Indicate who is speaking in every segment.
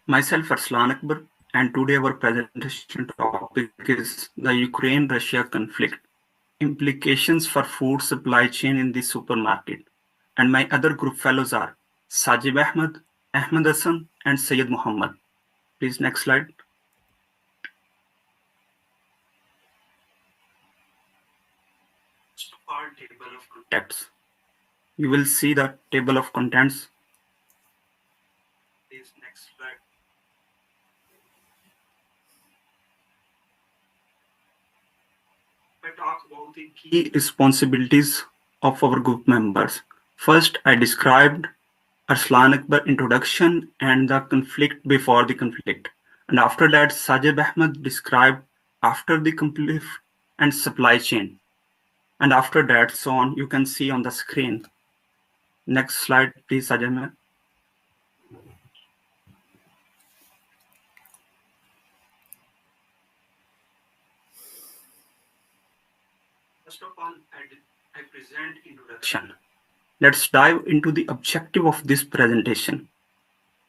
Speaker 1: Myself, Arslan Akbar, and today our presentation topic is the Ukraine-Russia conflict, implications for food supply chain in the supermarket. And my other group fellows are Sajib Ahmed, Ahmed Hassan, and Syed Muhammad. Please, next slide. First of all, table of contents. You will see the table of contents. Please, next slide. I talk about the key responsibilities of our group members. First, I described Arslan Akbar introduction and the conflict before the conflict. And after that, Sajid Ahmed described after the conflict and supply chain. And after that, so on, you can see on the screen. Next slide, please, Sajid Ahmed. First of all, I present introduction. Let's dive into the objective of this presentation.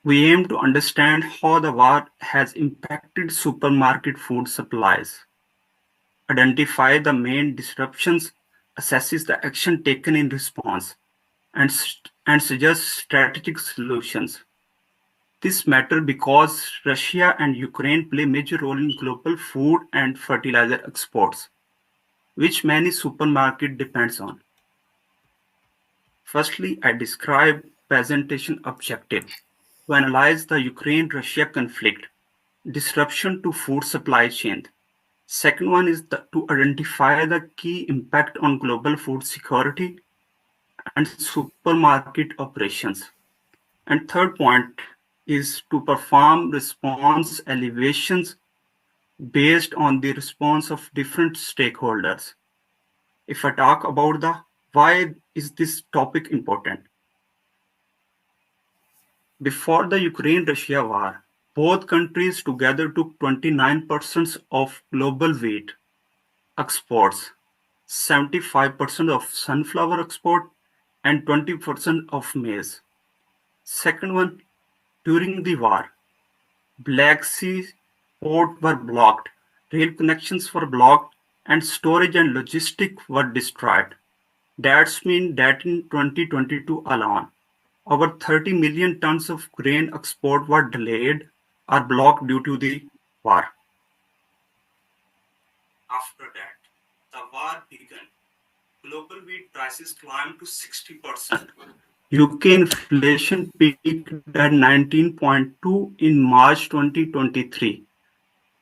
Speaker 1: We aim to understand how the war has impacted supermarket food supplies, identify the main disruptions, assesses the action taken in response, and suggest strategic solutions. This matters because Russia and Ukraine play a major role in global food and fertilizer exports, which many supermarkets depends on. Firstly, I describe presentation objective to analyze the Ukraine-Russia conflict, disruption to food supply chain. Second one is to identify the key impact on global food security and supermarket operations. And third point is to perform response elevations based on the response of different stakeholders. If I talk about the why is this topic important? Before the Ukraine-Russia war, both countries together took 29% of global wheat exports, 75% of sunflower export, and 20% of maize. Second one, during the war, Black Sea ports were blocked, rail connections were blocked, and storage and logistics were destroyed. That means that in 2022 alone, over 30 million tons of grain export were delayed or blocked due to the war. After that, the war began. Global wheat prices climbed to 60%. UK inflation peaked at 19.2 in March 2023,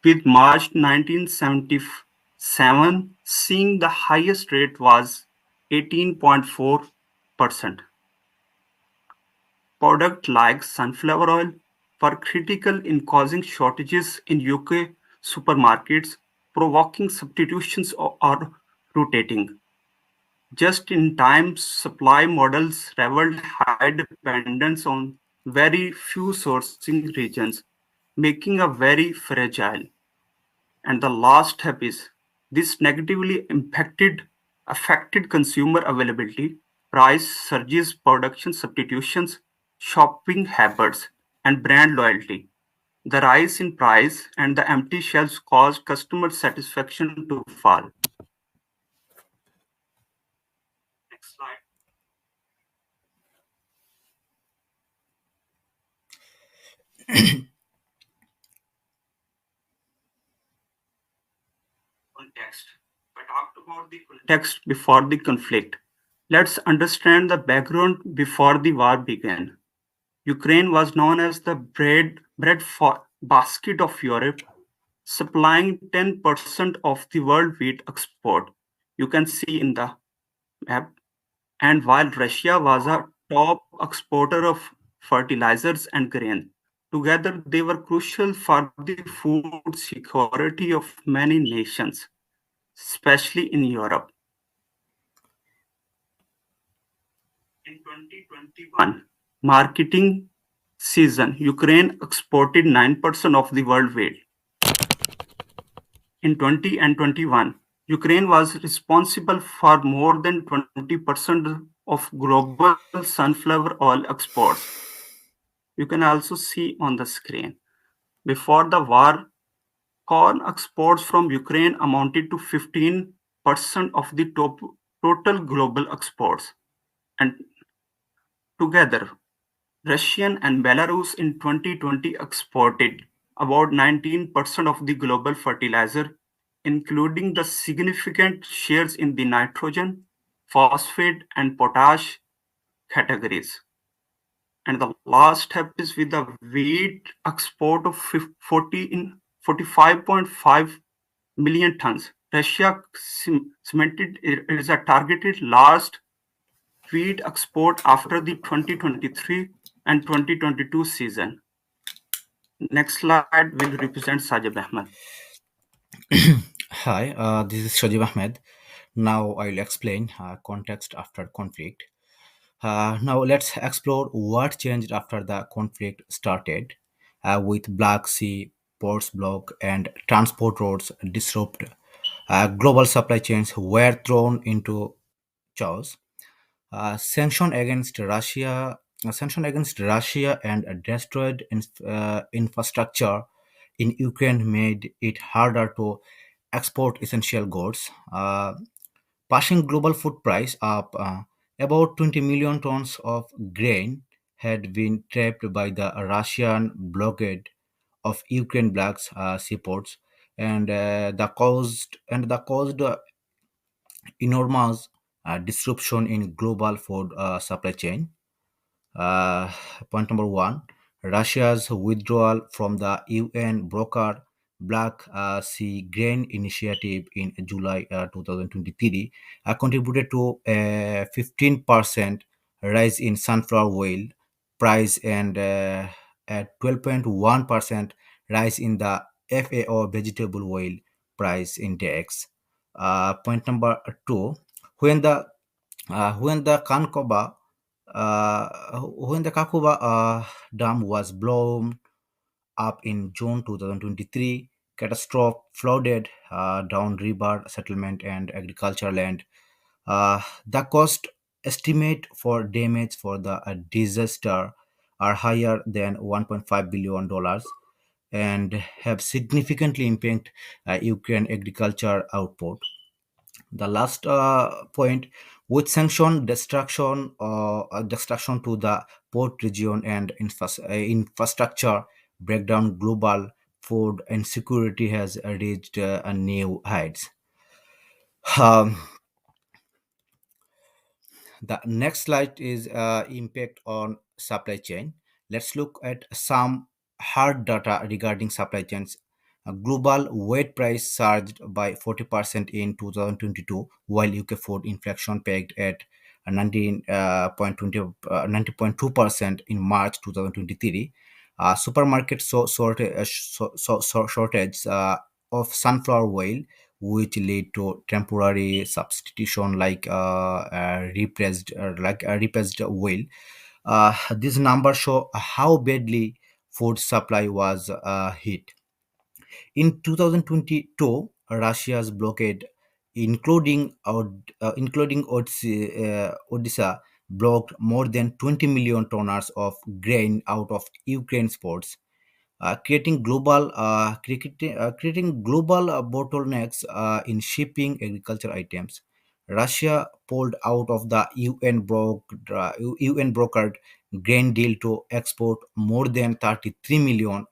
Speaker 1: with March 1977 seeing the highest rate was 18.4%. Products like sunflower oil were critical in causing shortages in UK supermarkets, provoking substitutions or rotating. Just-in-time supply models revealed high dependence on very few sourcing regions, making a very fragile. And the last step is this negatively affected consumer availability, price surges, production substitutions, shopping habits, and brand loyalty. The rise in price and the empty shelves caused customer satisfaction to fall. Next slide. Context. I talked about the context before the conflict. Let's understand the background before the war began. Ukraine was known as the bread basket of Europe, supplying 10% of the world wheat export. You can see in the map. And while Russia was a top exporter of fertilizers and grain, together they were crucial for the food security of many nations, especially in Europe. In 2021 marketing season, Ukraine exported 9% of the world wheat. In 2021, Ukraine was responsible for more than 20% of global sunflower oil exports. You can also see on the screen. Before the war, corn exports from Ukraine amounted to 15% of the total global exports. And together, Russian and Belarus in 2020 exported about 19% of the global fertilizer, including the significant shares in the nitrogen, phosphate, and potash categories. And the last step is with the wheat export of 40 in 45.5 million tons. Russia cemented it as a targeted last wheat export after the 2023 and 2022 season. Next slide will represent Sajid Ahmed.
Speaker 2: Hi, this is Shajib Ahmed. Now I'll explain context after conflict. Now let's explore what changed after the conflict started, with Black Sea ports blocked and transport routes disrupted. Global supply chains were thrown into chaos. Sanction against Russia and destroyed infrastructure in Ukraine made it harder to export essential goods, pushing global food price up. About 20 million tons of grain had been trapped by the Russian blockade of Ukraine Black seaports, and the caused enormous disruption in global food supply chain. Uh, Point number one, Russia's withdrawal from the UN brokered Black Sea Grain Initiative in July 2023 contributed to a 15% rise in sunflower oil price and a 12.1% rise in the FAO vegetable oil price index. Point number two, when the when the Kankoba when the Kakuba Dam was blown up in June 2023, catastrophe flooded down river settlement and agricultural land. The cost estimate for damage for the disaster are higher than $1.5 billion and have significantly impacted Ukraine agriculture output. The last point, with sanction destruction to the port region and infrastructure breakdown, global food insecurity has reached a new heights. Um, the next slide is impact on supply chain. Let's look at some hard data regarding supply chains. A global wheat price surged by 40% in 2022, while UK food inflation peaked at 90.2% in March 2023. Supermarkets saw shortage of sunflower oil, which lead to temporary substitution like repressed oil. These numbers show how badly food supply was hit. In 2022, Russia's blockade, including Odisha, blocked more than 20 million tonners of grain out of Ukraine's ports, creating global bottlenecks in shipping agriculture items. Russia pulled out of the UN brokered grain deal to export more than 33 million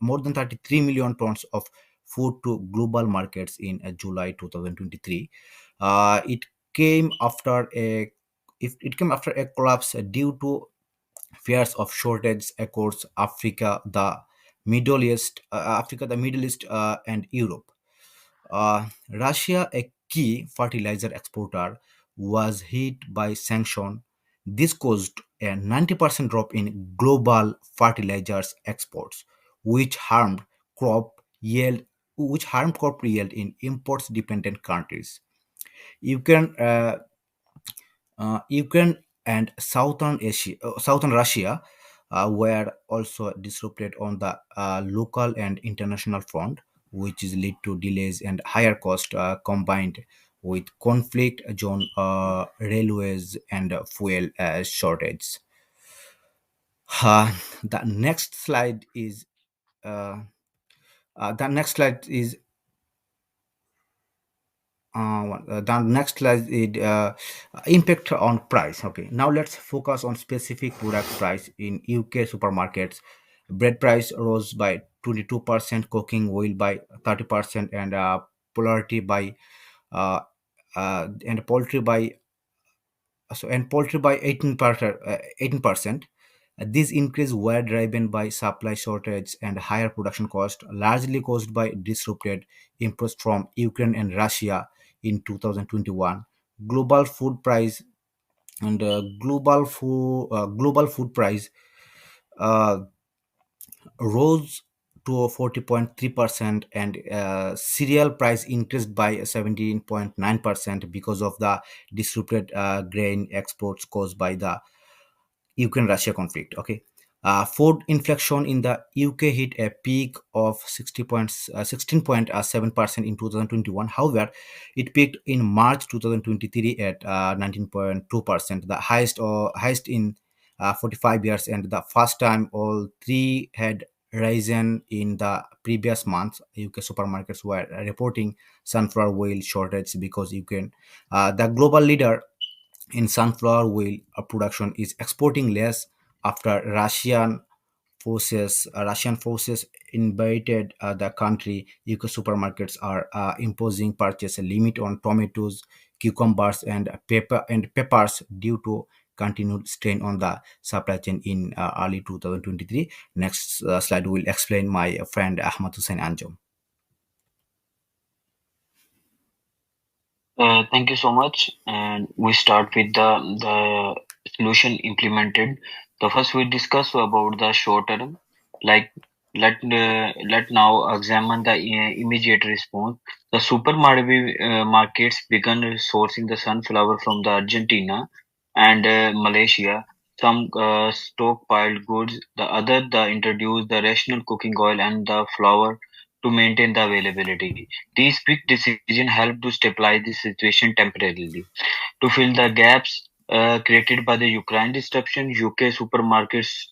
Speaker 2: tons of food to global markets in July 2023. It came after a it came after a collapse due to fears of shortage across Africa, the Middle East, and Europe. Russia, a key fertilizer exporter, was hit by sanction. This caused a 90% drop in global fertilizers exports, which harmed crop yield, which harmed crop yield in imports dependent countries. You can Ukraine and Southern Russia were also disrupted on the local and international front, which is lead to delays and higher cost combined with conflict zone railways and fuel shortage. The next slide is uh, The next slide is the next slide is impact on price. Okay, now let's focus on specific product price in UK supermarkets. Bread price rose by 22%, cooking oil by 30%, and uh, poultry by and poultry by 18%. 18%. These increases were driven by supply shortage and higher production cost, largely caused by disrupted imports from Ukraine and Russia in 2021. Global food price and global food price uh, rose to 40.3%, and cereal price increased by 17.9% because of the disrupted grain exports caused by the Ukraine-Russia conflict. Okay, food inflation in the UK hit a peak of 16.7% in 2021. However, it peaked in March 2023 at 19.2%, the highest in 45 years, and the first time all three had risen in the previous months. UK supermarkets were reporting sunflower oil shortage because Ukraine, the global leader in sunflower oil production, is exporting less after Russian forces invaded the country. UK supermarkets are imposing purchase limit on tomatoes, cucumbers, and peppers due to continued strain on the supply chain in early 2023. Next slide will explain my friend Ahmad Hussein Anjum.
Speaker 3: Thank you so much. And we start with the solution implemented. The first we discuss about the short term. Like let now examine the immediate response. The supermarket markets began sourcing the sunflower from the Argentina and Malaysia. Some stockpiled goods. The other the introduced the rational cooking oil and the flour to maintain the availability. These quick decisions help to stabilize the situation temporarily. To fill the gaps created by the Ukraine disruption, UK supermarkets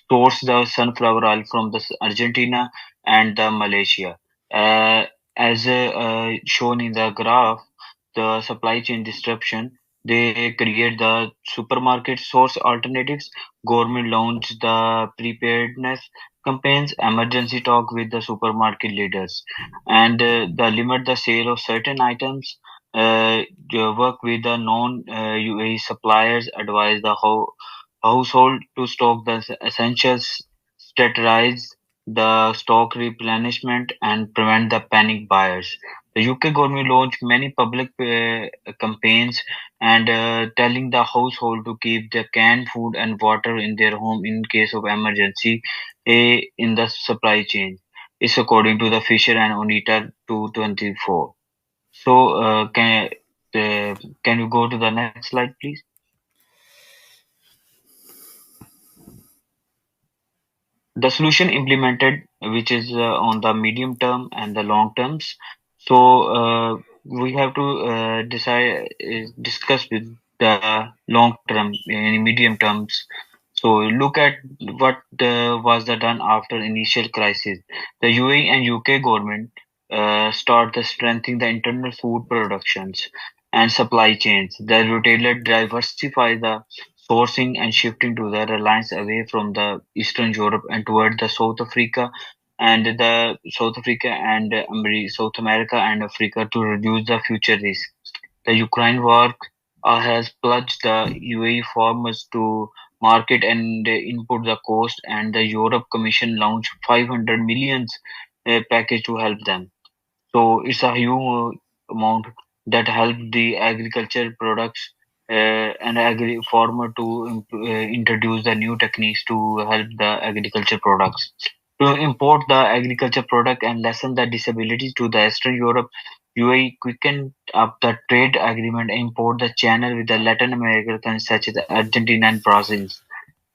Speaker 3: source the sunflower oil from the Argentina and the Malaysia. Uh, as shown in the graph, the supply chain disruption, they create the supermarket source alternatives. Government launched the preparedness campaigns, emergency talk with the supermarket leaders, and the limit the sale of certain items. Work with the non-UAE suppliers, advise the household to stock the essentials, strategize the stock replenishment, and prevent the panic buyers. The UK government launched many public campaigns and telling the household to keep the canned food and water in their home in case of emergency in the supply chain. It's according to the Fisher and Onita 224. So, can you go to the next slide, please? The solution implemented, which is on the medium term and the long terms. So, we have to discuss with the long term and medium terms. So, look at what was the done after initial crisis. The UAE and UK government start the strengthening the internal food productions and supply chains. The retailer diversify the sourcing and shifting to the reliance away from the Eastern Europe and toward the South Africa and South America and Africa to reduce the future risk. The Ukraine war has plunged the UAE farmers to market and input the cost, and the Europe Commission launched 500 millions package to help them. So it's a huge amount that help the agriculture products and agri farmer to introduce the new techniques to help the agriculture products. To import the agriculture product and lessen the disabilities to the Eastern Europe, UAE quickened up the trade agreement and import the channel with the Latin American countries such as Argentina and Brazil.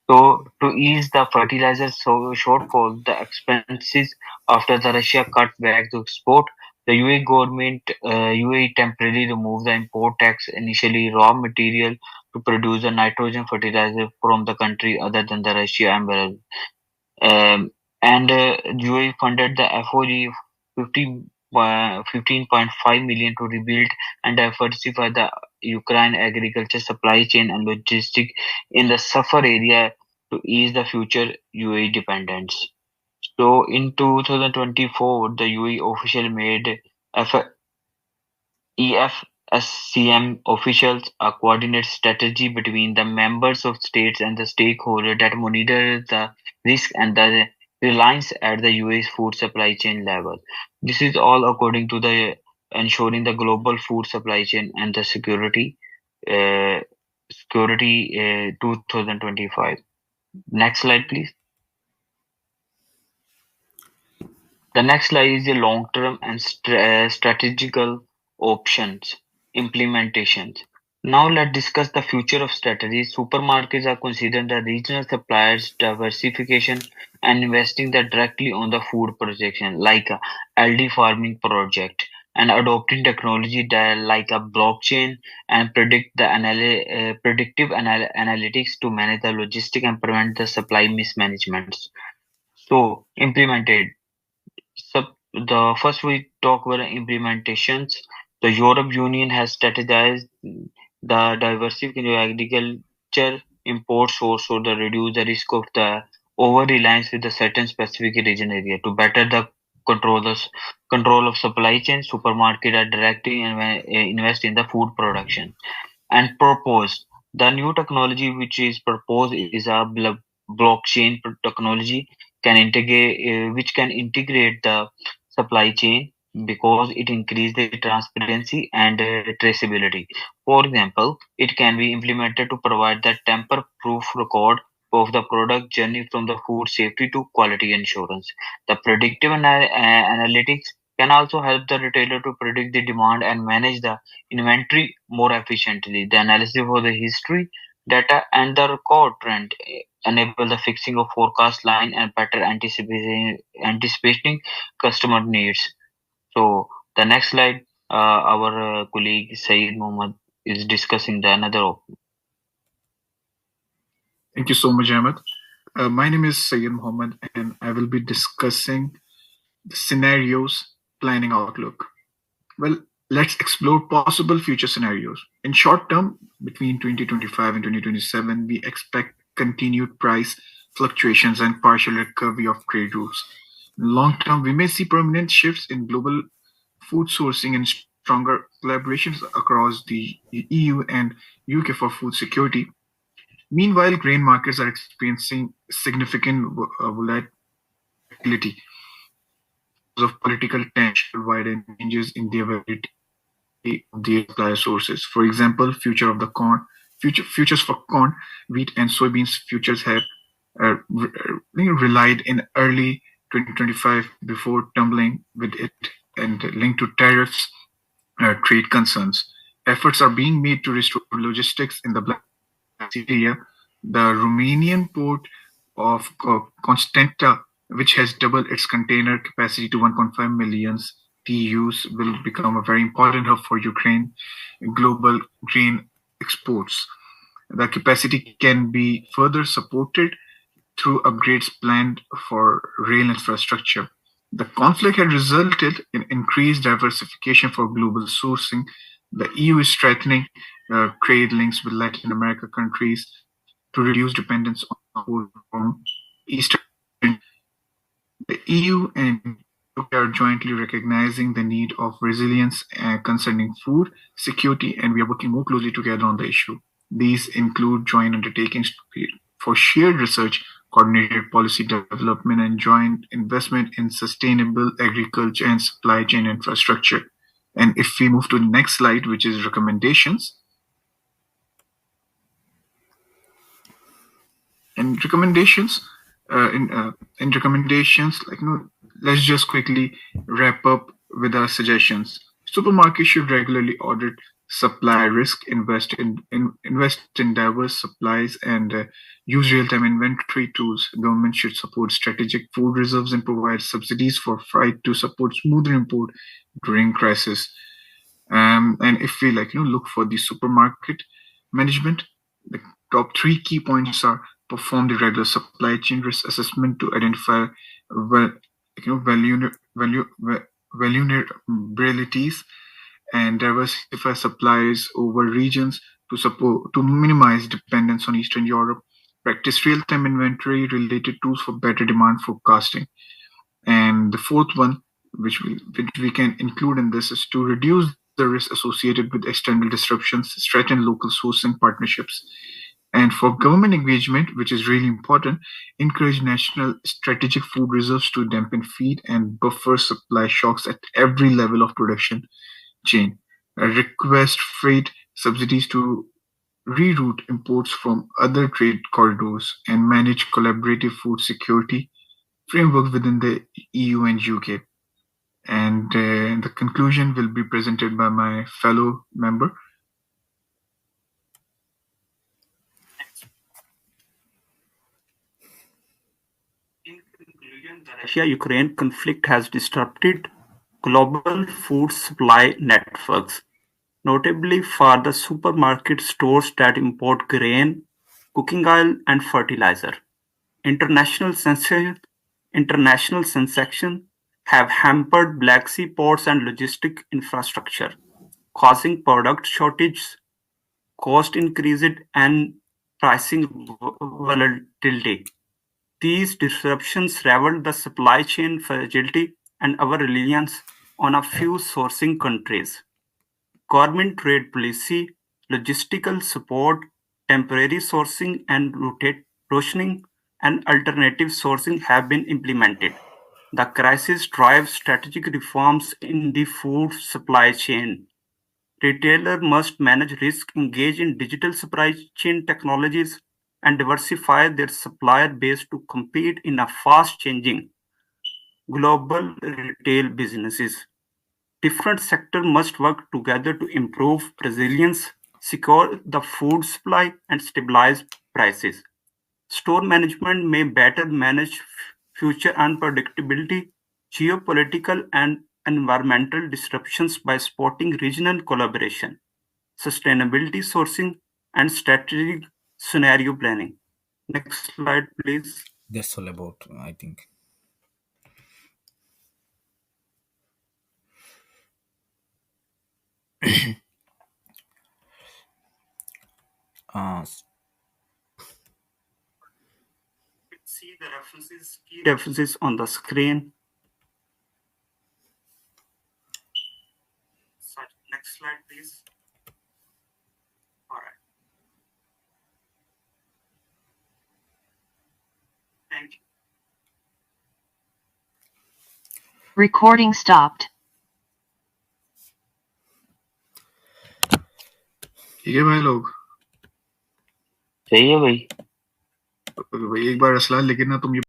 Speaker 3: So, to ease the fertilizer shortfall, the expenses after the Russia cut back to export, the UAE government UAE temporarily removed the import tax, initially raw material to produce the nitrogen fertilizer from the country other than the Russia and Belarus. And UAE funded the FOG 15.5 million to rebuild and diversify the Ukraine agriculture supply chain and logistic in the Safar area to ease the future UAE dependence. So in 2024, the UAE official made EFSCM officials coordinate strategy between the members of states and the stakeholders that monitor the risk and the reliance at the UAE's food supply chain level. This is all according to the ensuring the global food supply chain and the uh, security 2025. Next slide, please. The next slide is the long-term and strategical options implementations. Now let's discuss the future of strategies. Supermarkets are considering the regional suppliers diversification and investing that directly on the food projection like a LD farming project and adopting technology that like a blockchain and predictive analytics to manage the logistic and prevent the supply mismanagements. So implemented the first we talk about implementations. The Europe Union has strategized the diversification of agriculture import source so to reduce the risk of the over reliance with a certain specific region area to better the control of supply chain. Supermarket are directly invest in the food production and proposed. The new technology which is proposed is a blockchain technology can integrate which can integrate the supply chain because it increases the transparency and traceability. For example, it can be implemented to provide the tamper-proof record of the product journey from the food safety to quality assurance. The predictive analytics can also help the retailer to predict the demand and manage the inventory more efficiently. The analysis of the history, data, and the record trend enable the fixing of forecast line and better anticipating customer needs. So the next slide, our colleague Saeed Mohammed is discussing the another.
Speaker 4: Thank you so much, Ahmed. My name is Sayyid Mohammed, and I will be discussing the scenarios planning outlook. Well, let's explore possible future scenarios. In short term, between 2025 and 2027, we expect continued price fluctuations and partial recovery of trade routes. In long term, we may see permanent shifts in global food sourcing and stronger collaborations across the EU and UK for food security. Meanwhile, grain markets are experiencing significant volatility because of political tension worldwide and changes in the availability of their supply sources. For example, futures for corn, wheat, and soybeans futures have relied in early 2025 before tumbling with it and linked to tariffs, trade concerns. Efforts are being made to restore logistics in the Black Sea area. The Romanian port of Constanta, which has doubled its container capacity to 1.5 million TEUs, will become a very important hub for Ukraine global grain exports. The capacity can be further supported through upgrades planned for rail infrastructure. The conflict had resulted in increased diversification for global sourcing. The EU is strengthening trade links with Latin America countries to reduce dependence on food from Eastern. The EU and UK are jointly recognizing the need of resilience concerning food security, and we are working more closely together on the issue. These include joint undertakings for shared research, coordinated policy development, and joint investment in sustainable agriculture and supply chain infrastructure. And if we move to the next slide, which is recommendations, and recommendations in recommendations let's just quickly wrap up with our suggestions. Supermarkets should regularly audit supply risk, invest in diverse supplies, and use real-time inventory tools. Government should support strategic food reserves and provide subsidies for freight to support smoother import during crisis. And if we look for the supermarket management, the top three key points are perform the regular supply chain risk assessment to identify well, vulnerabilities and diversify supplies over regions to minimize dependence on Eastern Europe. Practice real-time inventory related tools for better demand forecasting. And the fourth one, which we can include in this, is to reduce the risk associated with external disruptions, strengthen local sourcing partnerships. And for government engagement, which is really important, encourage national strategic food reserves to dampen feed and buffer supply shocks at every level of production chain. Request freight subsidies to reroute imports from other trade corridors and manage collaborative food security framework within the EU and UK. And the conclusion will be presented by my fellow member.
Speaker 1: In conclusion, the Russia-Ukraine conflict has disrupted global food supply networks, notably for the supermarket stores that import grain, cooking oil, and fertilizer. International sanctions international sanctions have hampered Black Sea ports and logistic infrastructure, causing product shortages, cost increases, and pricing volatility. These disruptions revealed the supply chain fragility and our reliance on a few sourcing countries. Government trade policy, logistical support, temporary sourcing, and rationing and alternative sourcing have been implemented. The crisis drives strategic reforms in the food supply chain. Retailers must manage risk, engage in digital supply chain technologies, and diversify their supplier base to compete in a fast-changing global retail businesses. Different sectors must work together to improve resilience, secure the food supply, and stabilize prices. Store management may better manage future unpredictability, geopolitical, and environmental disruptions by supporting regional collaboration, sustainability sourcing, and strategic scenario planning. Next slide, please.
Speaker 2: That's all about, I think. Uh,
Speaker 1: See the references, key references on the screen. Next slide, please. All right. Thank you.
Speaker 5: Recording stopped.
Speaker 4: ठीक है भाई लोग
Speaker 3: सही है भाई
Speaker 4: भाई एक बार असलान लेकिन ना तुम ये